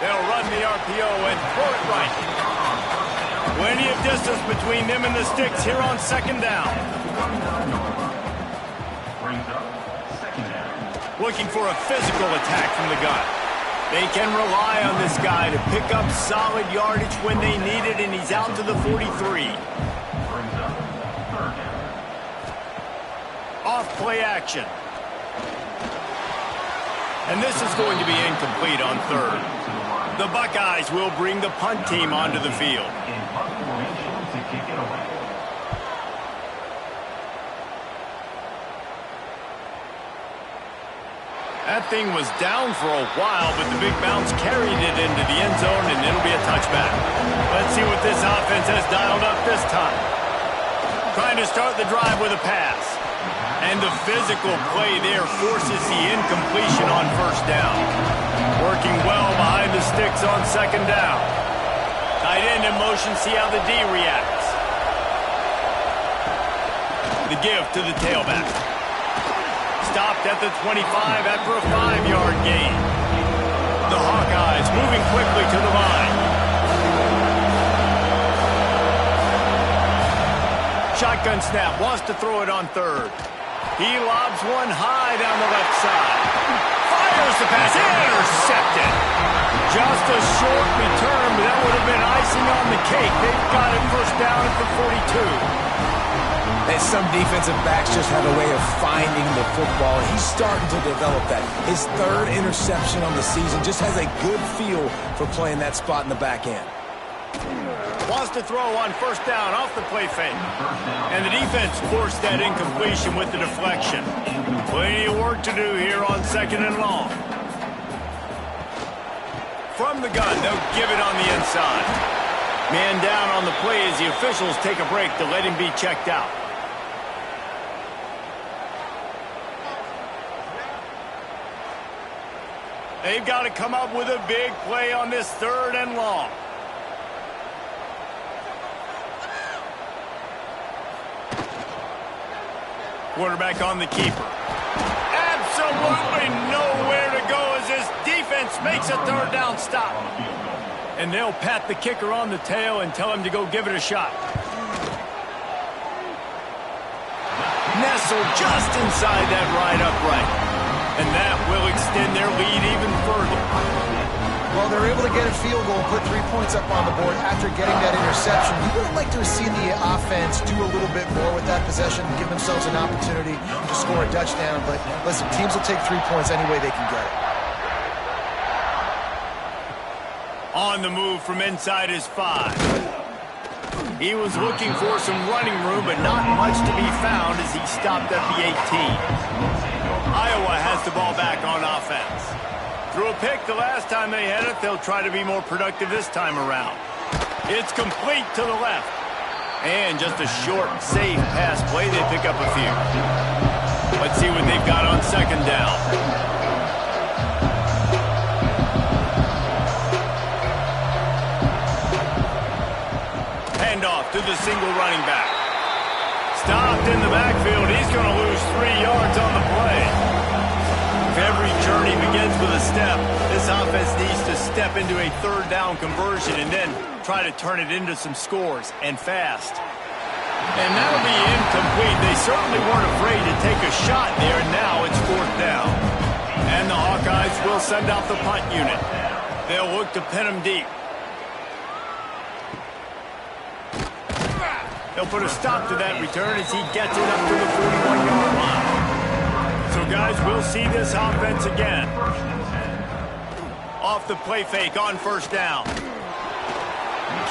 They'll run the RPO and throw it right. Plenty of distance between them and the sticks here on 2nd down. Looking for a physical attack from the gun. They can rely on this guy to pick up solid yardage when they need it, and he's out to the 43. Off play action. And this is going to be incomplete on 3rd. The Buckeyes will bring the punt team onto the field. That thing was down for a while, but the big bounce carried it into the end zone, and it'll be a touchback. Let's see what this offense has dialed up this time. Trying to start the drive with a pass. And the physical play there forces the incompletion on 1st down. Working well behind the sticks on 2nd down. Tight end in motion, see how the D reacts. The give to the tailback. Stopped at the 25 after a 5-yard gain. The Hawkeyes moving quickly to the line. Shotgun snap, wants to throw it on 3rd. He lobs one high down the left side. Fires the pass, intercepted. Just a short return, but that would have been icing on the cake. They've got it 1st down at the 42. And some defensive backs just have a way of finding the football. He's starting to develop that. His 3rd interception on the season, just has a good feel for playing that spot in the back end. Wants to throw on 1st down off the play fake. And the defense forced that incompletion with the deflection. Plenty of work to do here on 2nd and long. From the gun, they'll give it on the inside. Man down on the play as the officials take a break to let him be checked out. They've got to come up with a big play on this 3rd and long. Quarterback on the keeper. Absolutely nowhere to go as this defense makes a 3rd down stop. And they'll pat the kicker on the tail and tell him to go give it a shot. Nestled just inside that right upright. And that will extend their lead even further. Well, they're able to get a field goal, put 3 points up on the board after getting that interception. You would have liked to have seen the offense do a little bit more with that possession, give themselves an opportunity to score a touchdown. But listen, teams will take 3 points any way they can get it. On the move from inside his 5. He was looking for some running room, but not much to be found as he stopped at the 18. Iowa has the ball back on offense. Threw a pick the last time they had it. They'll try to be more productive this time around. It's complete to the left. And just a short, safe pass play. They pick up a few. Let's see what they've got on 2nd down. Handoff to the single running back. Stopped in the backfield. He's going to lose 3 yards on the play. If every journey begins with a step, this offense needs to step into a third down conversion and then try to turn it into some scores, and fast. And that'll be incomplete. They certainly weren't afraid to take a shot there, and now it's 4th down. And the Hawkeyes will send out the punt unit. They'll look to pin him deep. They'll put a stop to that return as he gets it up to the 41-yard line. So, guys, we'll see this offense again. Off the play fake on 1st down.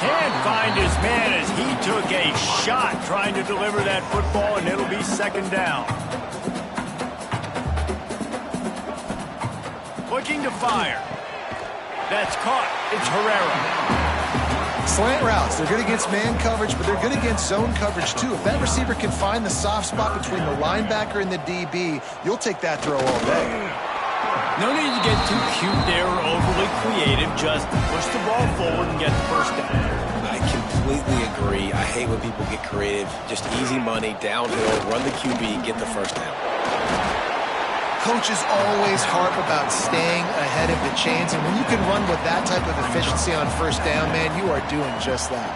Can't find his man as he took a shot trying to deliver that football, and it'll be 2nd down. Looking to fire. That's caught. It's Herrera. Slant routes, they're good against man coverage, but they're good against zone coverage too. If that receiver can find the soft spot between the linebacker and the DB, you'll take that throw all day. No need to get too cute there or overly creative. Just push the ball forward and get the 1st down. I completely agree. I hate when people get creative. Just easy money, downhill, run the QB, get the 1st down. Coaches always harp about staying ahead of the chains, and when you can run with that type of efficiency on 1st down, man, you are doing just that.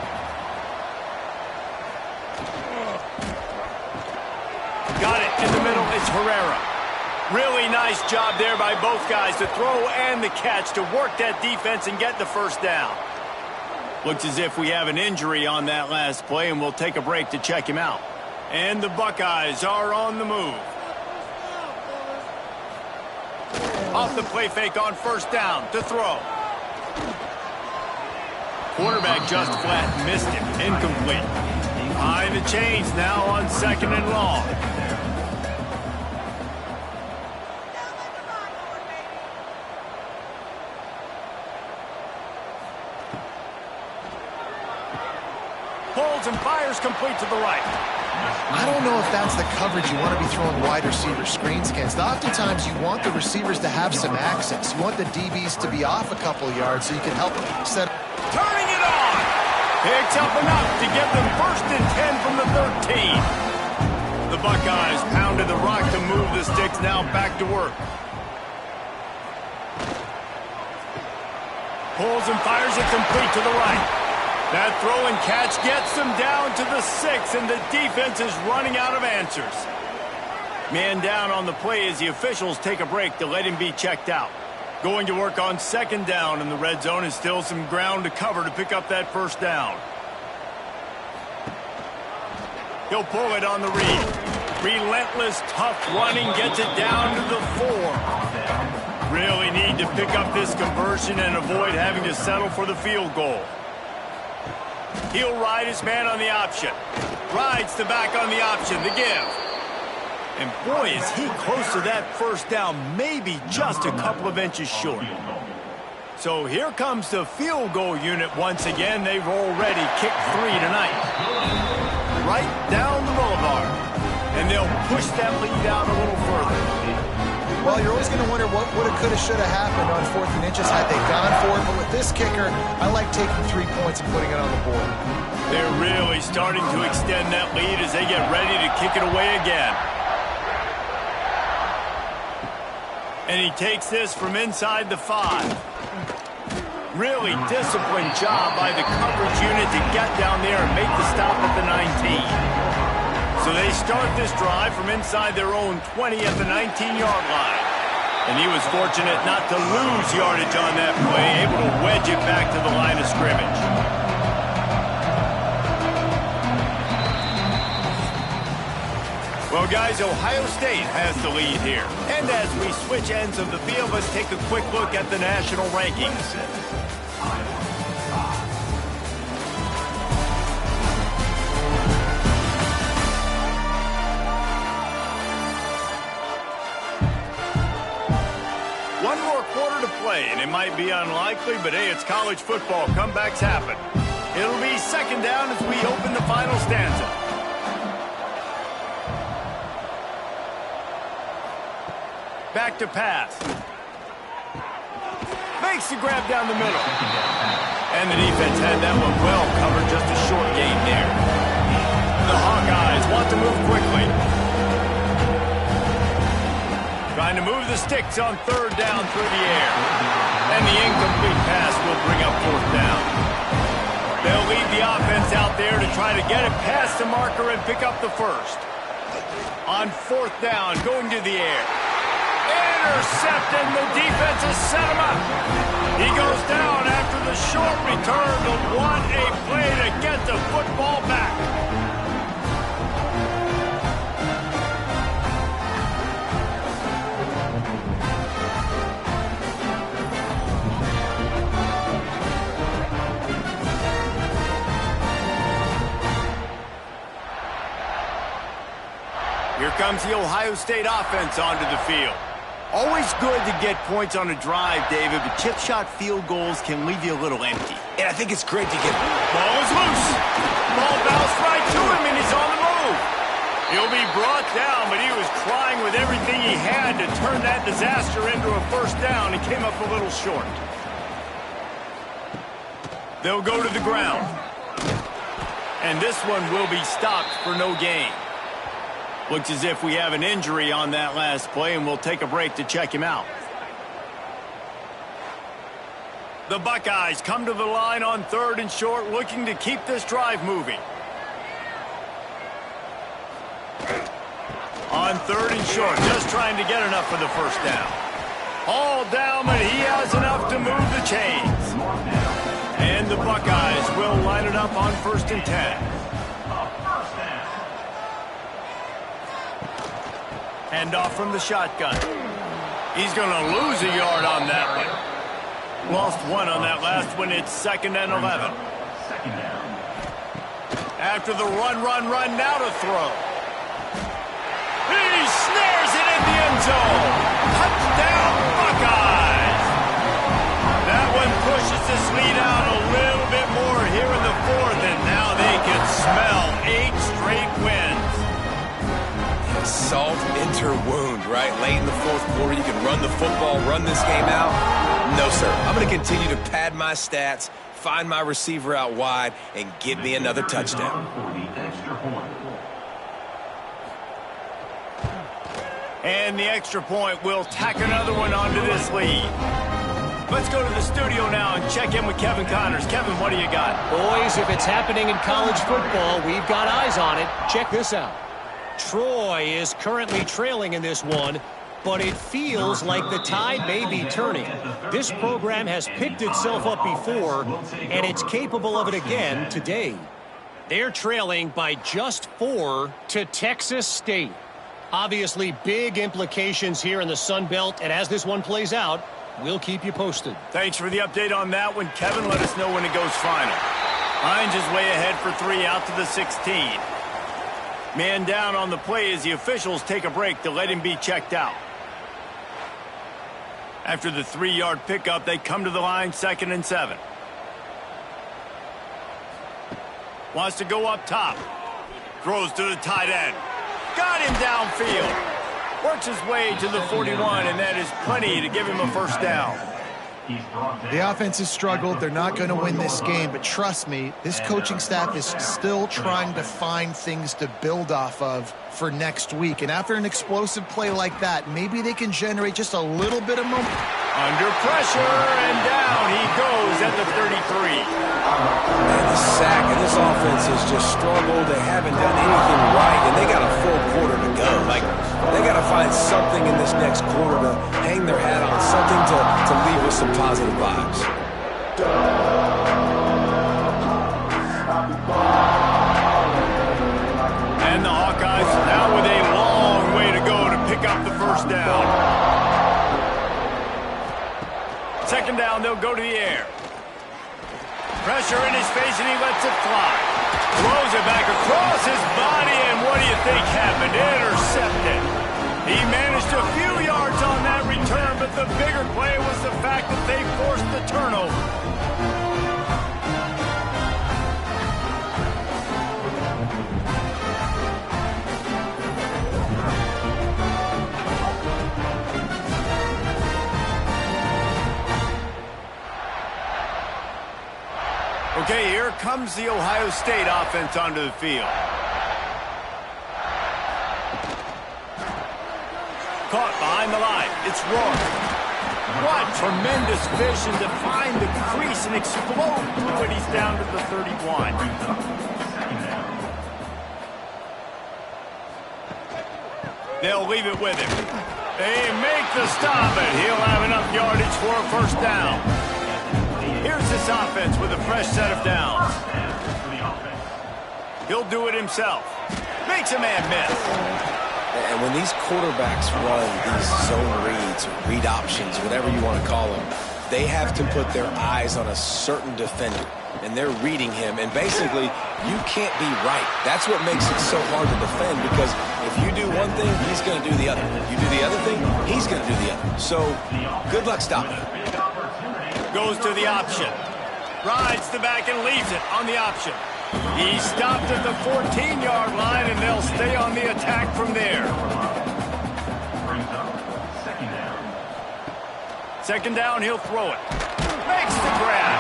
Got it in the middle. It's Herrera. Really nice job there by both guys, the throw and the catch, to work that defense and get the 1st down. Looks as if we have an injury on that last play, and we'll take a break to check him out. And the Buckeyes are on the move. Off the play fake on 1st down to throw. Quarterback just flat missed him. Incomplete. Behind the chains now on 2nd and long. Pulls and fires complete to the right. I don't know if that's the coverage you want to be throwing wide receiver screens against. Oftentimes, you want the receivers to have some access. You want the DBs to be off a couple yards so you can help set. Turning it on. Picks up enough to give them 1st and 10 from the 13. The Buckeyes pounded the rock to move the sticks, now back to work. Pulls and fires it complete to the right. That throw and catch gets them down to the 6, and the defense is running out of answers. Man down on the play as the officials take a break to let him be checked out. Going to work on 2nd down in the red zone, and still some ground to cover to pick up that 1st down. He'll pull it on the read. Relentless, tough running gets it down to the 4. Really need to pick up this conversion and avoid having to settle for the field goal. He'll ride his man on the option. Rides the back on the option, the give. And boy, is he close to that 1st down, maybe just a couple of inches short. So here comes the field goal unit once again. They've already kicked 3 tonight. Right down the boulevard. And they'll push that lead out a little further. Well, you're always going to wonder what woulda, coulda, shoulda happened on 4th and inches had they gone for it. But with this kicker, I like taking 3 points and putting it on the board. They're really starting to extend that lead as they get ready to kick it away again. And he takes this from inside the 5. Really disciplined job by the coverage unit to get down there and make the stop at the 19. So they start this drive from inside their own 20 at the 19-yard line. And he was fortunate not to lose yardage on that play, able to wedge it back to the line of scrimmage. Well, guys, Ohio State has the lead here. And as we switch ends of the field, let's take a quick look at the national rankings. One more quarter to play, and it might be unlikely, but hey, it's college football. Comebacks happen. It'll be 2nd down as we open the final stanza. Back to pass. Makes the grab down the middle. And the defense had that one well covered, just a short gain there. The Hawkeyes want to move move the sticks on third down through the air. And the incomplete pass will bring up fourth down. They'll lead the offense out there to try to get it past the marker and pick up the first. On fourth down, going to the air. Intercepted, the defense has set him up. He goes down after the short return, but what a play to get the football back. Here comes the Ohio State offense onto the field. Always good to get points on a drive, David, but chip shot field goals can leave you a little empty. And I think it's great to get... Ball is loose. Ball bounced right to him, and he's on the move. He'll be brought down, but he was trying with everything he had to turn that disaster into a first down and came up a little short. They'll go to the ground. And this one will be stopped for no gain. Looks as if we have an injury on that last play, and we'll take a break to check him out. The Buckeyes come to the line on third and short, looking to keep this drive moving. On third and short, just trying to get enough for the first down. All down, but he has enough to move the chains. And the Buckeyes will line it up on 1st and 10. Hand off from the shotgun. He's going to lose a yard on that one. Lost one on that last one. It's 2nd and 11. After the run, now to throw. He snares it in the end zone. Touchdown, Buckeyes. That one pushes this lead out a little bit more here in the 4th, and now they can smell 8 straight wins. Salt into wound, right? Late in the 4th quarter, you can run the football, run this game out. No, sir. I'm going to continue to pad my stats, find my receiver out wide, and get me another touchdown. And the extra point will tack another one onto this lead. Let's go to the studio now and check in with Kevin Connors. Kevin, what do you got? Boys, if it's happening in college football, we've got eyes on it. Check this out. Troy is currently trailing in this one, but it feels like the tide may be turning. This program has picked itself up before, and it's capable of it again today. They're trailing by just 4 to Texas State. Obviously, big implications here in the Sun Belt, and as this one plays out, we'll keep you posted. Thanks for the update on that one, Kevin. Let us know when it goes final. Hines is way ahead for 3 out to the 16. Man down on the play as the officials take a break to let him be checked out. After the 3-yard pickup, they come to the line 2nd and 7. Wants to go up top. Throws to the tight end. Got him downfield. Works his way to the 41, and that is plenty to give him a first down. The offense has struggled. They're not going to win this game, but trust me, this coaching staff is still trying to find things to build off of for next week. And after an explosive play like that, maybe they can generate just a little bit of momentum. Under pressure, and down he goes at the 33. Man, the sack, and this offense has just struggled. They haven't done anything right, and they got a full quarter to go. Like, they got to find something in this next quarter to hang their hat on, something to leave with some positive vibes. And the Hawkeyes now with a long way to go to pick up the first down. 2nd down, they'll go to the air. Pressure in his face, and he lets it fly. Throws it back across his body, and what do you think happened? Intercepted. He managed a few yards on that return, but the bigger play was the fact that they forced the turnover. Okay, here comes the Ohio State offense onto the field. caught behind the line. It's Rourke. What tremendous vision to find the crease and explode through it. He's down to the 31. They'll leave it with him. They make the stop, and he'll have enough yardage for a first down. Here's this offense with a fresh set of downs. He'll do it himself. Makes a man miss. And when these quarterbacks run these zone reads, or read options, whatever you want to call them, they have to put their eyes on a certain defender. And they're reading him. And basically, you can't be right. That's what makes it so hard to defend, because if you do one thing, he's going to do the other. You do the other thing, he's going to do the other. So, good luck stopping him. Goes to the option. Rides the back and leaves it on the option. He stopped at the 14-yard line, and they'll stay on the attack from there. Second down, he'll throw it. Makes the grab.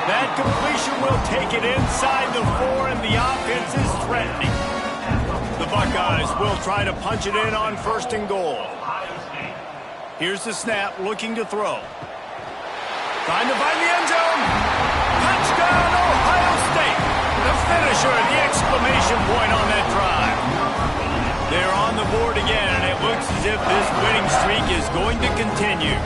That completion will take it inside the 4, and the offense is threatening. The Buckeyes will try to punch it in on 1st and goal. Here's the snap, looking to throw. Trying to find the end zone. Touchdown, Ohio State. The finisher, the exclamation point on that drive. They're on the board again, and it looks as if this winning streak is going to continue.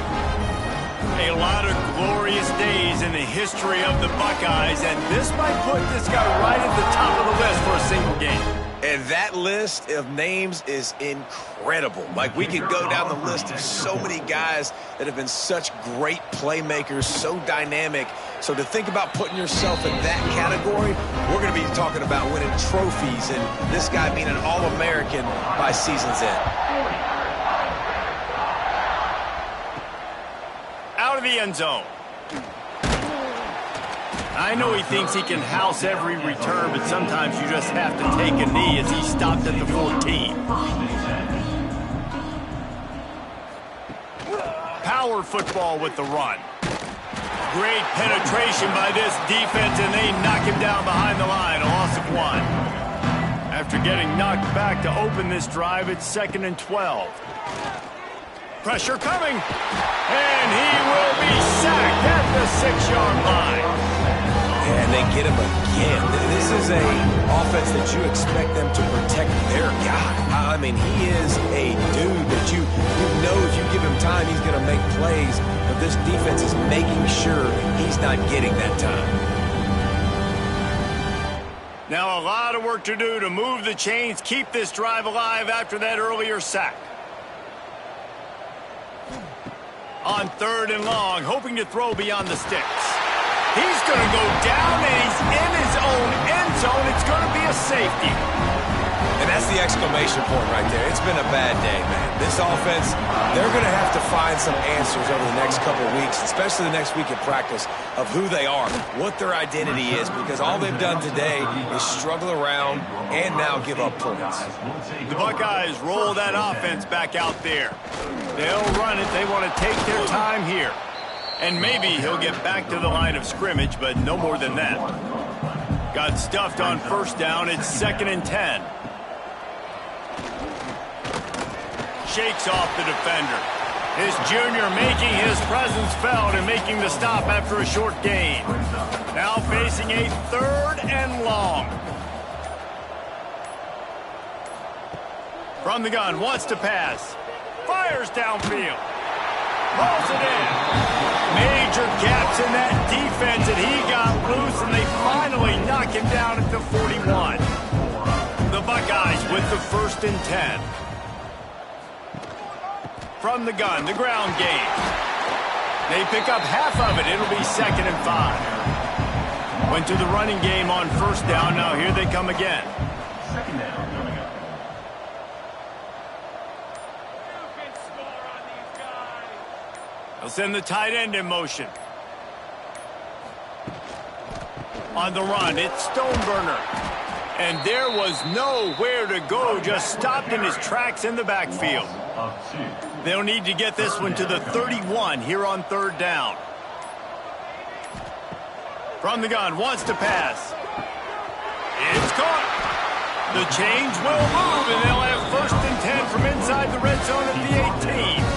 A lot of glorious days in the history of the Buckeyes, and this might put this guy right at the top of the list for a single game. And that list of names is incredible. Like, we could go down the list of so many guys that have been such great playmakers, so dynamic. So to think about putting yourself in that category, we're going to be talking about winning trophies and this guy being an All-American by season's end. Out of the end zone. I know he thinks he can house every return, but sometimes you just have to take a knee as he stopped at the 14. Power football with the run. Great penetration by this defense, and they knock him down behind the line, a loss of 1. After getting knocked back to open this drive, it's 2nd and 12. Pressure coming, and he will be sacked at the 6-yard line. And they get him again. This is a offense that you expect them to protect their guy. I mean, he is a dude that you know if you give him time, he's going to make plays. But this defense is making sure he's not getting that time. Now a lot of work to do to move the chains, keep this drive alive after that earlier sack. On 3rd and long, hoping to throw beyond the sticks. He's going to go down, and he's in his own end zone. It's going to be a safety. And that's the exclamation point right there. It's been a bad day, man. This offense, they're going to have to find some answers over the next couple of weeks, especially the next week of practice, of who they are, what their identity is, because all they've done today is struggle around and now give up points. The Buckeyes roll that offense back out there. They'll run it. They want to take their time here. And maybe he'll get back to the line of scrimmage, but no more than that. Got stuffed on 1st down. It's 2nd and 10. Shakes off the defender. His junior making his presence felt and making the stop after a short gain. Now facing a 3rd and long. From the gun, wants to pass. Fires downfield. Pulls it in. Major gaps in that defense, and he got loose, and they finally knock him down at the 41. The Buckeyes with the 1st and 10. From the gun, the ground game. They pick up half of it. It'll be 2nd and 5. Went to the running game on 1st down. Now here they come again. 2nd down. They'll send the tight end in motion. On the run, it's Stoneburner. And there was nowhere to go, just stopped in his tracks in the backfield. They'll need to get this one to the 31 here on 3rd down. From the gun, wants to pass. It's caught. The change will move, and they'll have 1st and 10 from inside the red zone at the 18.